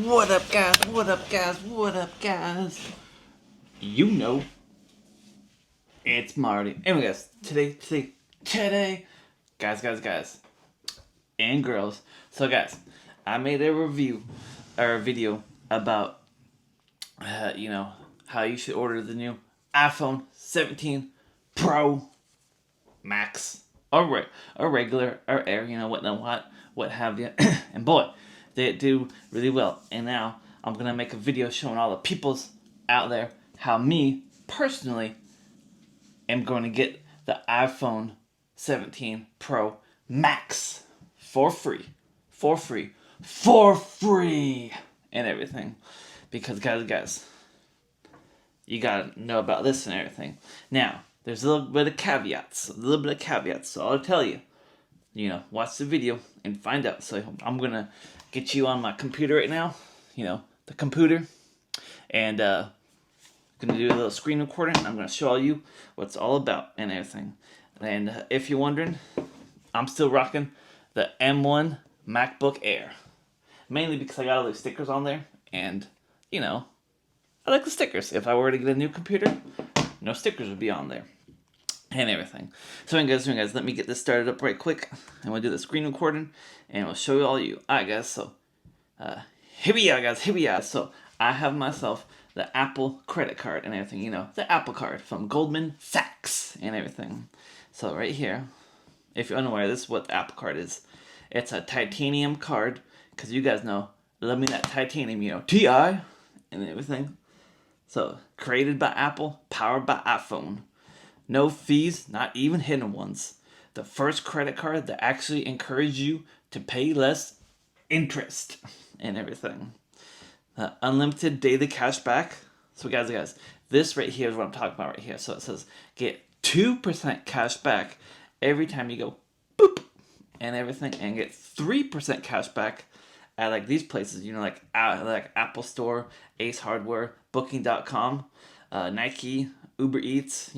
What up, guys? What up, guys? What up, guys? You know, it's Marty. Anyway, guys, today, guys, and girls. So, guys, I made a review or a video about, how you should order the new iPhone 17 Pro Max or regular or Air, what have you. And boy, they do really well. And now I'm gonna make a video showing all the peoples out there how me personally am going to get the iPhone 17 Pro Max for free, and everything. Because guys, you gotta know about this and everything. Now, there's a little bit of caveats. So I'll tell you. Watch the video and find out. So I'm gonna get you on my computer right now. The computer, and gonna do a little screen recording. I'm gonna show you what it's all about and everything. And if you're wondering, I'm still rocking the M1 MacBook Air, mainly because I got all those stickers on there, and I like the stickers. If I were to get a new computer, no stickers would be on there. And everything. So guys, let me get this started up right quick. And we'll do the screen recording. And we'll show you all you. Alright guys, so here we are guys. So I have myself the Apple credit card and everything. The Apple card from Goldman Sachs and everything. So right here, if you're unaware, this is what the Apple card is. It's a titanium card. Because you guys know, love me that titanium, TI and everything. So created by Apple, powered by iPhone. No fees, not even hidden ones. The first credit card that actually encourages you to pay less interest and everything. Unlimited daily cash back. So guys, this right here is what I'm talking about right here. So it says get 2% cash back every time you go boop and everything, and get 3% cash back at like these places, like Apple Store, Ace Hardware, Booking.com, Nike, Uber Eats,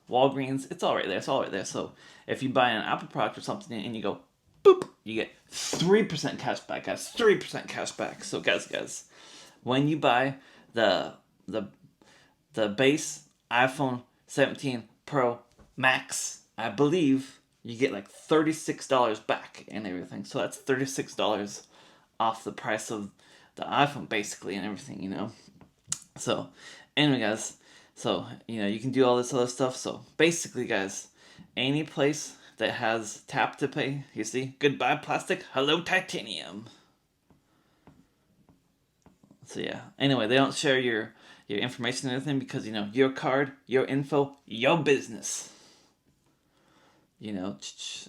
Walgreens, it's all right there. So if you buy an Apple product or something and you go boop, you get 3% cash back, guys. 3% cash back. So guys, when you buy the base iPhone 17 Pro Max, I believe you get like $36 back and everything. So that's $36 off the price of the iPhone basically and everything, So anyway guys, so, you can do all this other stuff. So, basically, guys, any place that has tap to pay, you see, goodbye plastic, hello titanium. So, yeah. Anyway, they don't share your information and everything because, your card, your info, your business. And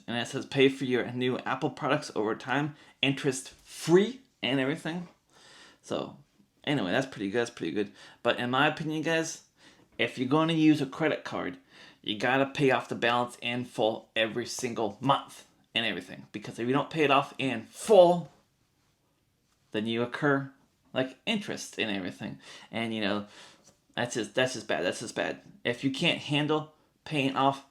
it says pay for your new Apple products over time, interest free and everything. So, anyway, that's pretty good. But in my opinion, guys, if you're going to use a credit card, you got to pay off the balance in full every single month and everything. Because if you don't pay it off in full, then you incur like interest and everything. And that's just bad. If you can't handle paying off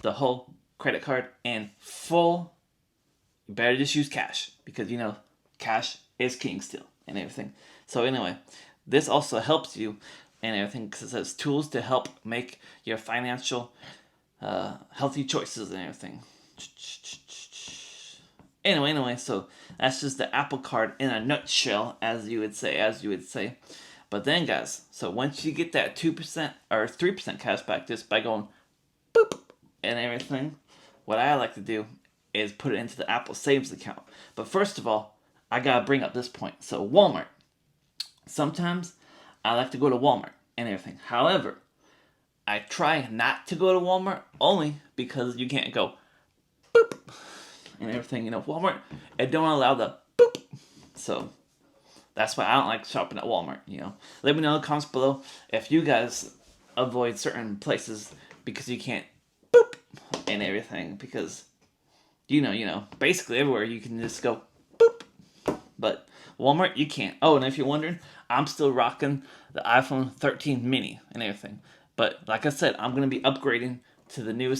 the whole credit card in full, you better just use cash. Because cash is king still and everything. So anyway, this also helps you and everything, because it says tools to help make your financial healthy choices and everything. Anyway, so that's just the Apple card in a nutshell, as you would say. But then, guys, so once you get that 2% or 3% cash back just by going boop and everything, what I like to do is put it into the Apple Savings account. But first of all, I gotta bring up this point. So Walmart. Sometimes I like to go to Walmart and everything. However, I try not to go to Walmart only because you can't go boop and everything. Walmart, it don't allow the boop. So that's why I don't like shopping at Walmart. Let me know in the comments below if you guys avoid certain places because you can't boop and everything. Because basically everywhere you can just go boop. But Walmart, you can't. Oh, and if you're wondering, I'm still rocking the iPhone 13 mini and everything. But like I said, I'm going to be upgrading to the new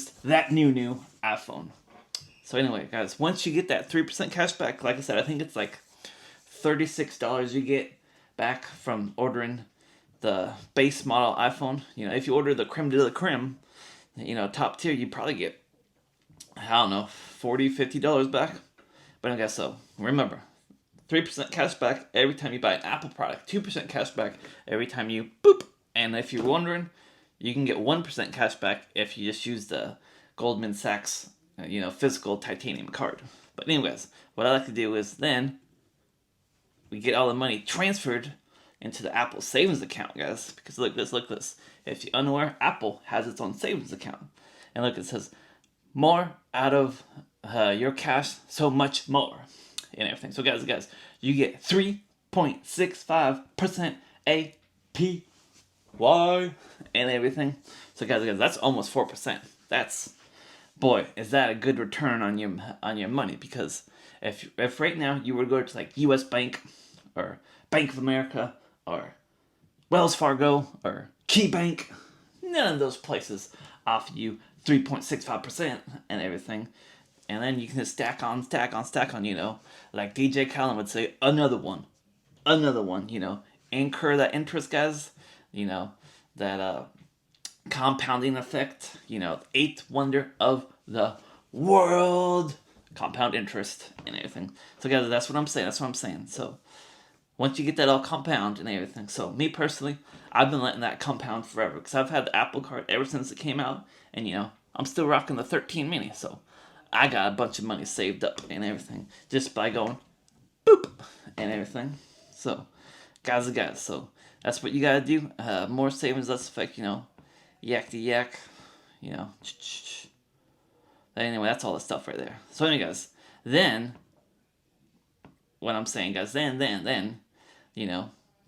iPhone. So anyway, guys, once you get that 3% cash back, like I said, I think it's like $36 you get back from ordering the base model iPhone. You know, if you order the creme de la creme, you know, top tier, you probably get, I don't know, $40-$50 back. But I guess so. Remember, 3% cash back every time you buy an Apple product. 2% cash back every time you boop. And if you're wondering, you can get 1% cash back if you just use the Goldman Sachs, physical titanium card. But anyways, what I like to do is then we get all the money transferred into the Apple savings account, guys. Because look this. If you're unaware, Apple has its own savings account. And look, it says, more out of your cash, so much more. And everything. So guys, you get 3.65% APY and everything. So guys, that's almost 4%. That's, boy, is that a good return on your money? Because if right now you were to go to like U.S. Bank or Bank of America or Wells Fargo or Key Bank, none of those places offer you 3.65% and everything. And then you can just stack on, like DJ Khaled would say, another one, incur that interest, guys, that compounding effect, eighth wonder of the world, compound interest and everything. So guys, that's what I'm saying. So once you get that all compound and everything, so me personally, I've been letting that compound forever, because I've had the Apple Card ever since it came out, and I'm still rocking the 13 mini, so I got a bunch of money saved up and everything just by going boop and everything. So, guys, so that's what you gotta do. More savings, less effect, yak to yak, But anyway, that's all the stuff right there. So, anyway, guys, then what I'm saying, guys, then, you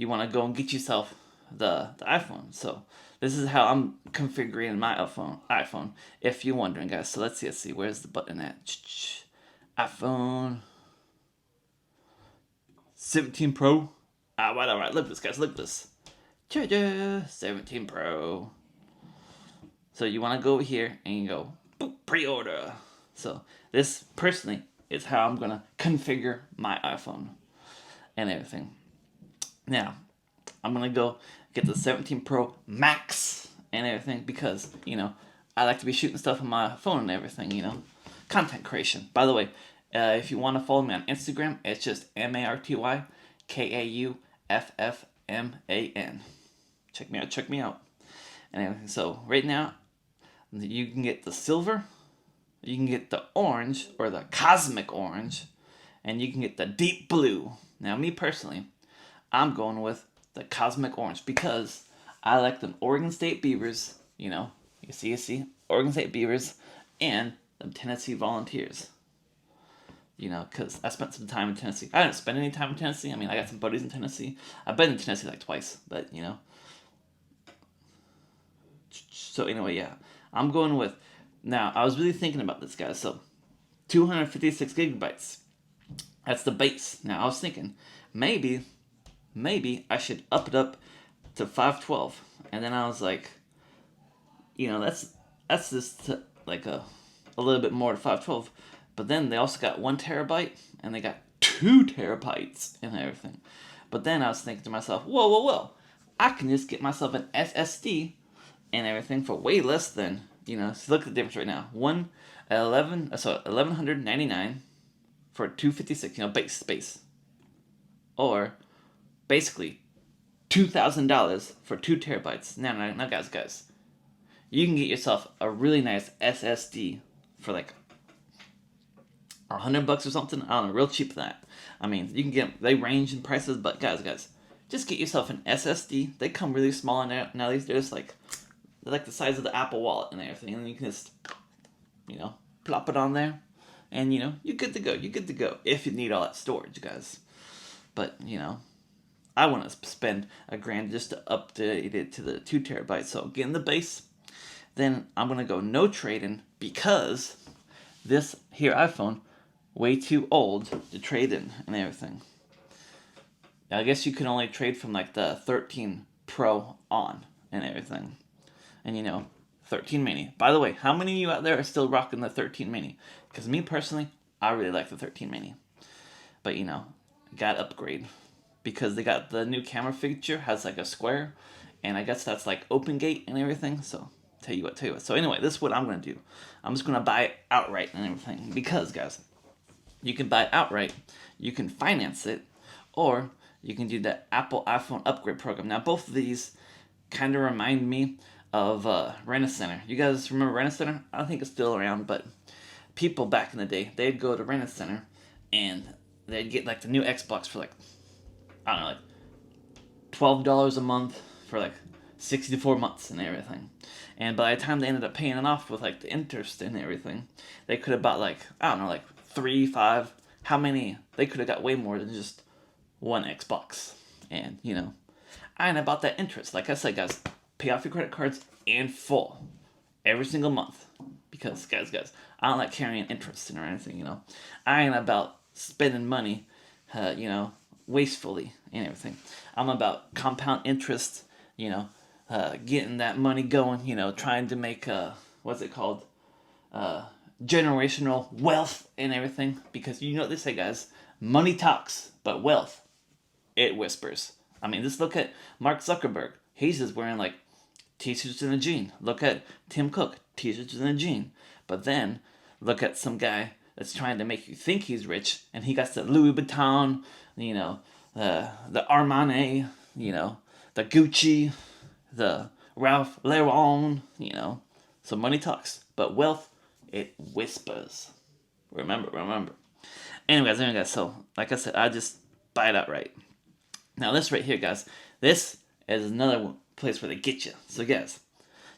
want to go and get yourself the iPhone. So this is how I'm configuring my iPhone, if you're wondering, guys. So let's see, where's the button at? iPhone 17 Pro. All right, look at this, guys, look at this. 17 Pro. So you want to go over here and you go, boop, pre-order. So this, personally, is how I'm going to configure my iPhone and everything. Now, I'm going to go get the 17 Pro Max and everything because, I like to be shooting stuff on my phone and everything, Content creation. By the way, if you want to follow me on Instagram, it's just MartyKauffman. Check me out. And everything. So, right now, you can get the silver, you can get the orange, or the cosmic orange, and you can get the deep blue. Now, me personally, I'm going with the cosmic orange because I like them Oregon State Beavers, you see, Oregon State Beavers, and them Tennessee Volunteers. Because I spent some time in Tennessee. I didn't spend any time in Tennessee. I mean, I got some buddies in Tennessee. I've been in Tennessee like twice, but, So anyway, yeah. I'm going with, now, I was really thinking about this, guys. So, 256 gigabytes. That's the base. Now, I was thinking, maybe I should up it up to 512. And then I was like, that's just like a little bit more to 512. But then they also got 1 terabyte and they got 2 terabytes and everything. But then I was thinking to myself, whoa. I can just get myself an SSD and everything for way less than, so look at the difference right now. 1199 for 256, base. Or basically $2,000 for 2 terabytes. Now, guys, you can get yourself a really nice SSD for like $100 or something. I don't know, real cheap for that. I mean, you can get, they range in prices, but guys, just get yourself an SSD. They come really small in there. Now they're just like, they're like the size of the Apple Wallet and everything, and you can just, plop it on there, and you're good to go. You're good to go if you need all that storage, guys. But I want to spend $1,000 just to update it to the 2 terabytes. So getting the base, then I'm gonna go no trade-in because this here iPhone way too old to trade in and everything. Now, I guess you can only trade from like the 13 Pro on and everything, and 13 mini. By the way, how many of you out there are still rocking the 13 mini? Because me personally, I really like the 13 mini. But got upgrade because they got the new camera feature, has like a square, and I guess that's like open gate and everything. So tell you what. So anyway, this is what I'm gonna do. I'm just gonna buy it outright and everything because guys, you can buy it outright, you can finance it, or you can do the Apple iPhone upgrade program. Now both of these kind of remind me of Rent-A-Center. You guys remember Rent-A-Center? I don't think it's still around, but people back in the day, they'd go to Rent-A-Center and they'd get like the new Xbox for like, I don't know, like $12 a month for like 64 months and everything. And by the time they ended up paying it off with like the interest and everything, they could have bought like, I don't know, like 3, 5, how many? They could have got way more than just one Xbox. And, you know, I ain't about that interest. Like I said, guys, pay off your credit cards in full every single month. Because, guys, I don't like carrying interest or anything, you know. I ain't about spending money, you know, wastefully and everything. I'm about compound interest, you know, getting that money going, you know, trying to make, what's it called? Generational wealth and everything. Because you know what they say, guys, money talks, but wealth, it whispers. I mean, just look at Mark Zuckerberg. He's just wearing like t-shirts and a jean. Look at Tim Cook, t-shirts and a jean. But then look at some guy that's trying to make you think he's rich, and he got the Louis Vuitton, you know, the Armani, you know, the Gucci, the Ralph Lauren, you know. So money talks, but wealth, it whispers. Remember. Anyways, so like I said, I just buy it outright. Now this right here, guys, this is another place where they get you. So guys,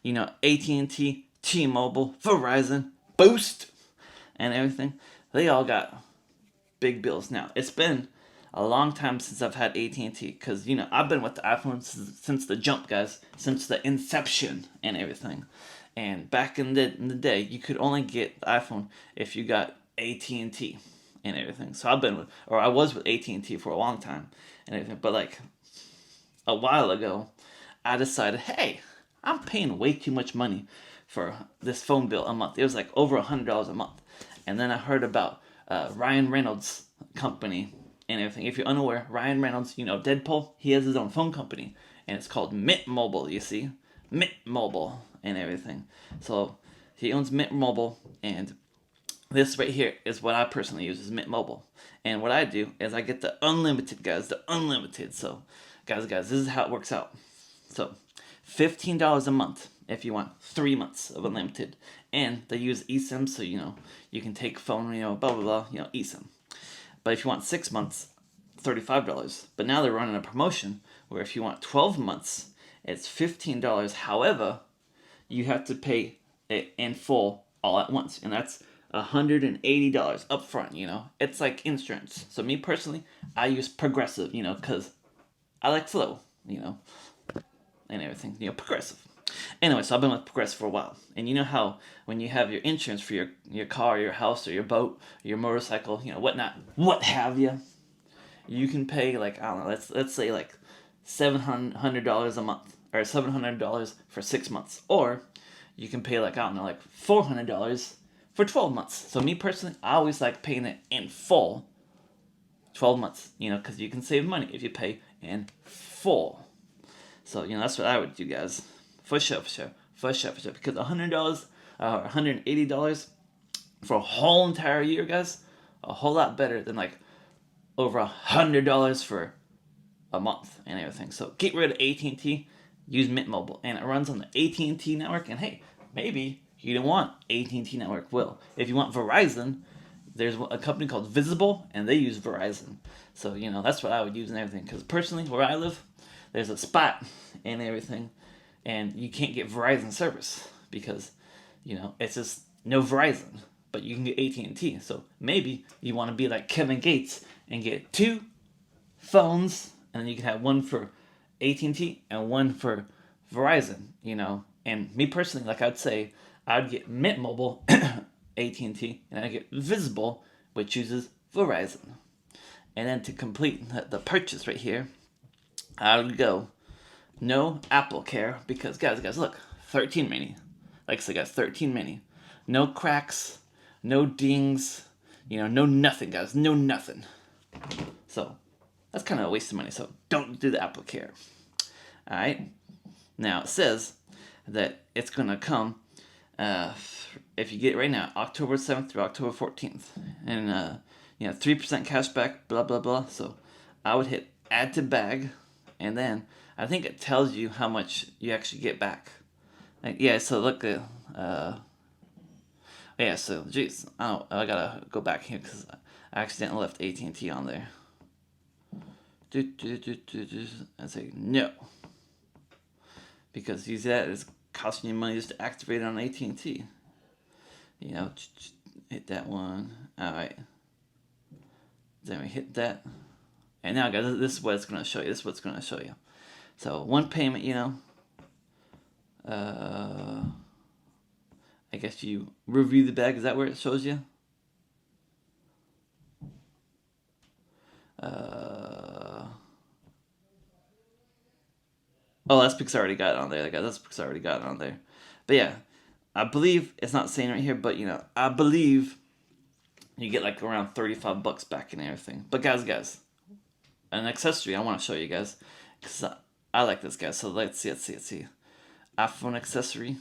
you know, AT&T, T-Mobile, Verizon, Boost, and everything, they all got big bills. Now, it's been a long time since I've had AT&T because, you know, I've been with the iPhone since the jump, guys, since the inception and everything. And back in the day, you could only get the iPhone if you got AT&T and everything. So I was with AT&T for a long time and everything. But like a while ago, I decided, hey, I'm paying way too much money for this phone bill a month. It was like over $100 a month. And then I heard about Ryan Reynolds' company and everything. If you're unaware, Ryan Reynolds, you know, Deadpool, he has his own phone company. And it's called Mint Mobile, you see? Mint Mobile and everything. So he owns Mint Mobile, and this right here is what I personally use, is Mint Mobile. And what I do is I get the unlimited, guys, the unlimited. So, guys, this is how it works out. So, $15 a month if you want 3 months of unlimited. And they use eSIM, so, you know, you can take phone, you know, blah, blah, blah, you know, eSIM. But if you want 6 months, $35. But now they're running a promotion where if you want 12 months, it's $15. However, you have to pay it in full all at once. And that's $180 up front, you know. It's like insurance. So me personally, I use Progressive, you know, because I like flow, you know, and everything, you know, Progressive. Anyway, so I've been with Progressive for a while. And you know how when you have your insurance for your car, your house, or your boat, your motorcycle, you know, whatnot, what have you, you can pay like, I don't know, let's say like $700 a month, or $700 for 6 months. Or you can pay like, I don't know, like $400 for 12 months. So me personally, I always like paying it in full 12 months, you know, because you can save money if you pay in full. So, you know, that's what I would do, guys. For sure. Because $100 or $180 for a whole entire year, guys, a whole lot better than like over $100 for a month and everything. So get rid of AT&T, use Mint Mobile, and it runs on the AT&T network. And hey, maybe you don't want AT&T network. Well, if you want Verizon, there's a company called Visible, and they use Verizon. So, you know, that's what I would use and everything. Because personally, where I live, there's a spot and everything, and you can't get Verizon service because, you know, it's just no Verizon. But you can get AT&T. So maybe you want to be like Kevin Gates and get 2 phones, and then you can have one for AT&T and one for Verizon, you know. And me personally, like I'd say, I'd get Mint Mobile, AT&T, and I'd get Visible, which uses Verizon. And then to complete the purchase right here, I would go no Apple Care, because guys, look, 13 mini. Like I said, guys, 13 mini. No cracks, no dings, you know, no nothing, guys, no nothing. So That's kind of a waste of money. So don't do the Apple Care. All right. Now it says that it's gonna come if you get it right now, October 7th through October 14th, and 3% cash back. Blah blah blah. So I would hit add to bag, and then I think it tells you how much you actually get back. Like, yeah. So look at. Yeah, so jeez, I gotta go back here because I accidentally left AT&T on there. And say no, because use that is costing you money just to activate it on AT&T. Hit that one. All right. Then we hit that, and now guys, this is what it's gonna show you. This is what it's gonna show you. So one payment, I guess you review the bag. Is that where it shows you? Oh, that's because I already got it on there. That's because I already got it on there. But yeah, I believe it's not saying right here, but I believe you get like around $35 back and everything. But guys, an accessory I want to show you guys because I like this, guys. So let's see. iPhone accessory.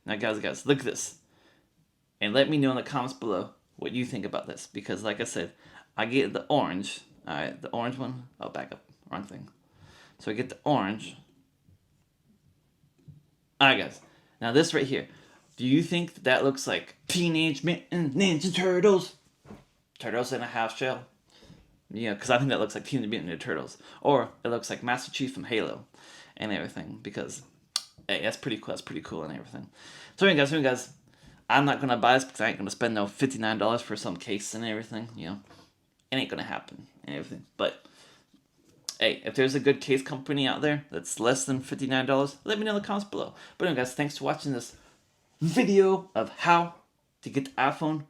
Now, guys, look at this, and let me know in the comments below what you think about this. Because, like I said, I get the orange. All right, the orange one. Oh, back up, wrong thing. So I get the orange. All right, guys. Now this right here. Do you think that looks like Teenage Mutant Ninja Turtles? Turtles in a half shell. Because I think that looks like Teenage Mutant Ninja Turtles, or it looks like Master Chief from Halo, and everything. Because hey, that's pretty cool. That's pretty cool and everything. So anyway, guys, I'm not gonna buy this because I ain't gonna spend no $59 for some case and everything. It ain't gonna happen and everything. But hey, if there's a good case company out there that's less than $59, let me know in the comments below. But anyway, guys, thanks for watching this video of how to get the iPhone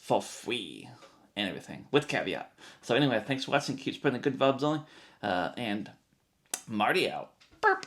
for free and everything with caveat. So anyway, thanks for watching. Keep spreading the good vibes only. And Marty out. Burp.